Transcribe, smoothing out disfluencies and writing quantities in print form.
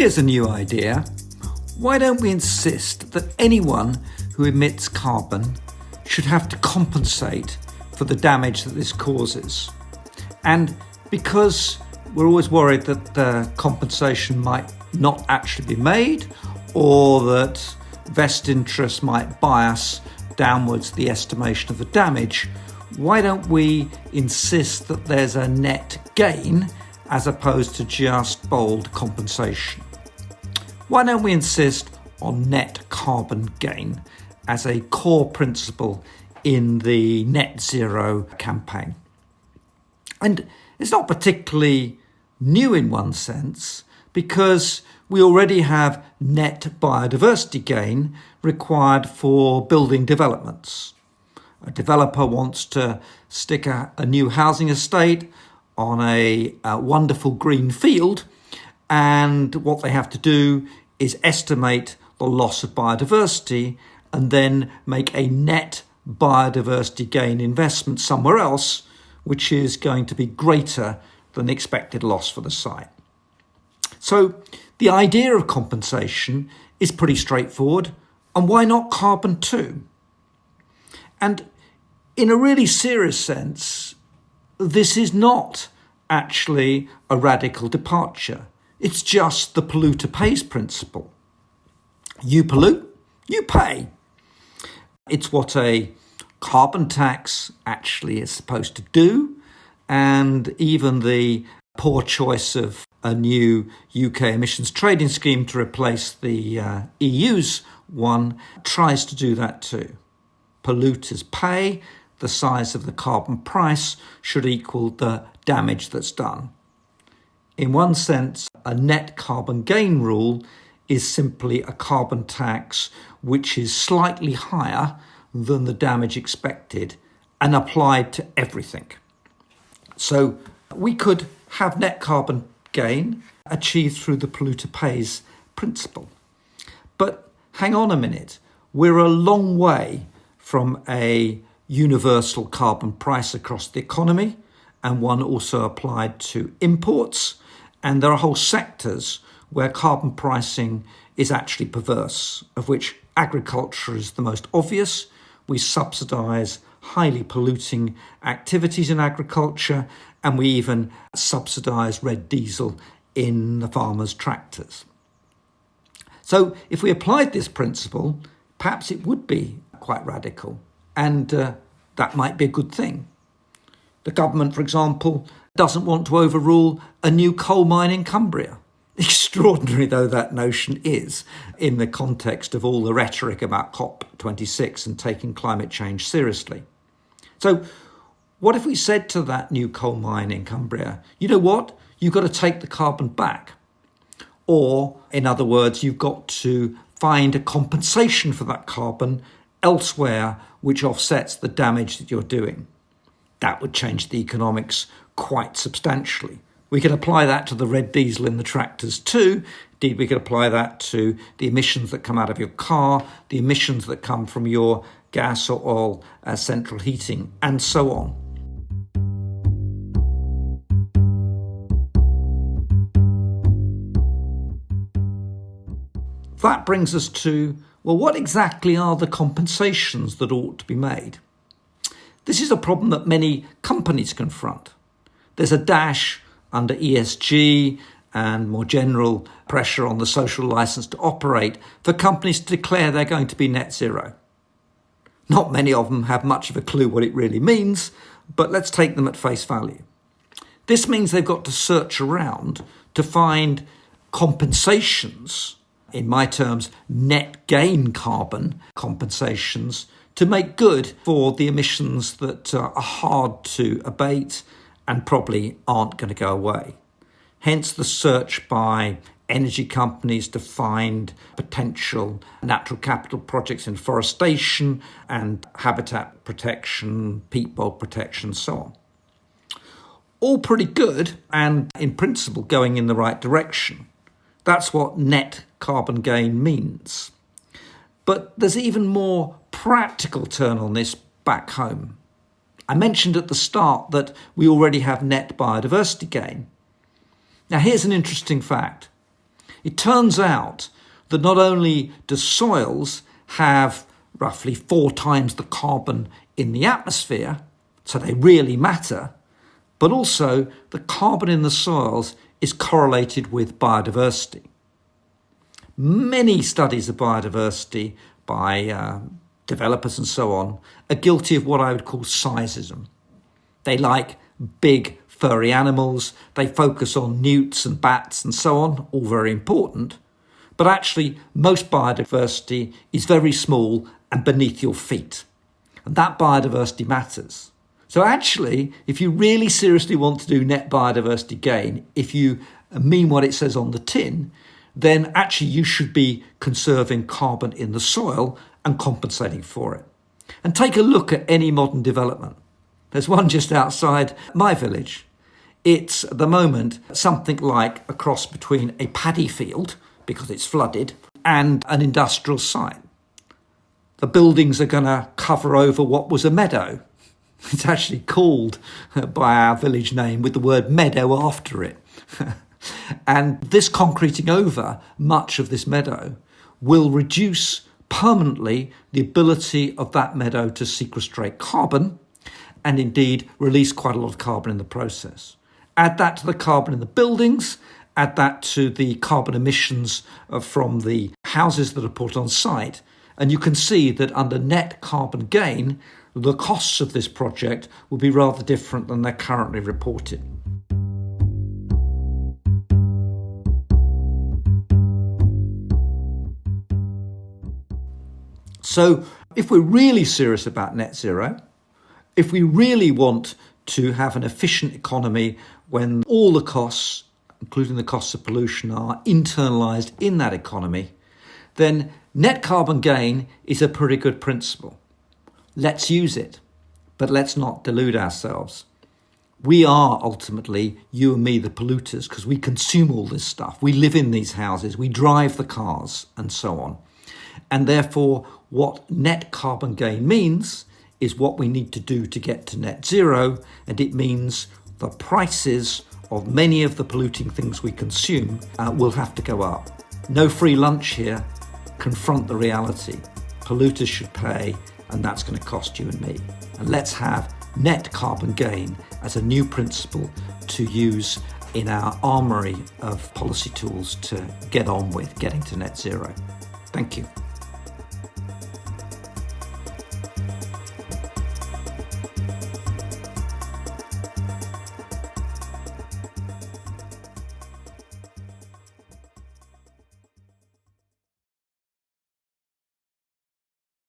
Here's a new idea. Why don't we insist that anyone who emits carbon should have to compensate for the damage that this causes? And because we're always worried that the compensation might not actually be made, or that vested interests might bias downwards the estimation of the damage, why don't we insist that there's a net gain as opposed to just bold compensation? Why don't we insist on net carbon gain as a core principle in the net zero campaign? And it's not particularly new in one sense, because we already have net biodiversity gain required for building developments. A developer wants to stick a new housing estate on a wonderful green field, and what they have to do is estimate the loss of biodiversity and then make a net biodiversity gain investment somewhere else, which is going to be greater than the expected loss for the site. So the idea of compensation is pretty straightforward, and why not carbon too? And in a really serious sense, this is not actually a radical departure. It's just the polluter-pays principle. You pollute, you pay. It's what a carbon tax actually is supposed to do, and even the poor choice of a new UK emissions trading scheme to replace the EU's one tries to do that too. Polluters pay. The size of the carbon price should equal the damage that's done. In one sense, a net carbon gain rule is simply a carbon tax which is slightly higher than the damage expected and applied to everything. So we could have net carbon gain achieved through the polluter-pays principle. But hang on a minute, we're a long way from a universal carbon price across the economy, and one also applied to imports. And there are whole sectors where carbon pricing is actually perverse, of which agriculture is the most obvious. We subsidise highly polluting activities in agriculture, and we even subsidise red diesel in the farmers' tractors. So if we applied this principle, perhaps it would be quite radical, and that might be a good thing. The government, for example, doesn't want to overrule a new coal mine in Cumbria. Extraordinary though that notion is in the context of all the rhetoric about COP26 and taking climate change seriously. So what if we said to that new coal mine in Cumbria, you know what, you've got to take the carbon back? Or, in other words, you've got to find a compensation for that carbon elsewhere which offsets the damage that you're doing. That would change the economics quite substantially. We could apply that to the red diesel in the tractors too. Indeed, we could apply that to the emissions that come out of your car, the emissions that come from your gas or oil central heating, and so on. That brings us to, well, what exactly are the compensations that ought to be made? This is a problem that many companies confront. There's a dash under ESG and more general pressure on the social license to operate for companies to declare they're going to be net zero. Not many of them have much of a clue what it really means, but let's take them at face value. This means they've got to search around to find compensations, in my terms, net gain carbon compensations, to make good for the emissions that are hard to abate and probably aren't going to go away. Hence the search by energy companies to find potential natural capital projects in forestation and habitat protection, peat bog protection, so on. All pretty good and in principle going in the right direction. That's what net carbon gain means. But there's even more practical turn on this back home. I mentioned at the start that we already have net biodiversity gain. Now here's an interesting fact. It turns out that not only do soils have roughly 4 times the carbon in the atmosphere, so they really matter, but also the carbon in the soils is correlated with biodiversity. Many studies of biodiversity by developers and so on are guilty of what I would call sizeism. They like big furry animals, they focus on newts and bats and so on, all very important, but actually most biodiversity is very small and beneath your feet. And that biodiversity matters. So actually, if you really seriously want to do net biodiversity gain, if you mean what it says on the tin, then actually you should be conserving carbon in the soil and compensating for it. And take a look at any modern development. There's one just outside my village. It's at the moment something like a cross between a paddy field, because it's flooded, and an industrial site. The buildings are going to cover over what was a meadow. It's actually called by our village name with the word meadow after it. And this concreting over much of this meadow will reduce permanently the ability of that meadow to sequestrate carbon and indeed release quite a lot of carbon in the process. Add that to the carbon in the buildings, add that to the carbon emissions from the houses that are put on site, and you can see that under net carbon gain, the costs of this project will be rather different than they're currently reported. So if we're really serious about net zero, if we really want to have an efficient economy when all the costs, including the costs of pollution, are internalised in that economy, then net carbon gain is a pretty good principle. Let's use it, but let's not delude ourselves. We are ultimately, you and me, the polluters, because we consume all this stuff. We live in these houses, we drive the cars and so on. And therefore, what net carbon gain means is what we need to do to get to net zero, and it means the prices of many of the polluting things we consume will have to go up. No free lunch here. Confront the reality. Polluters should pay, and that's going to cost you and me. And let's have net carbon gain as a new principle to use in our armoury of policy tools to get on with getting to net zero. Thank you.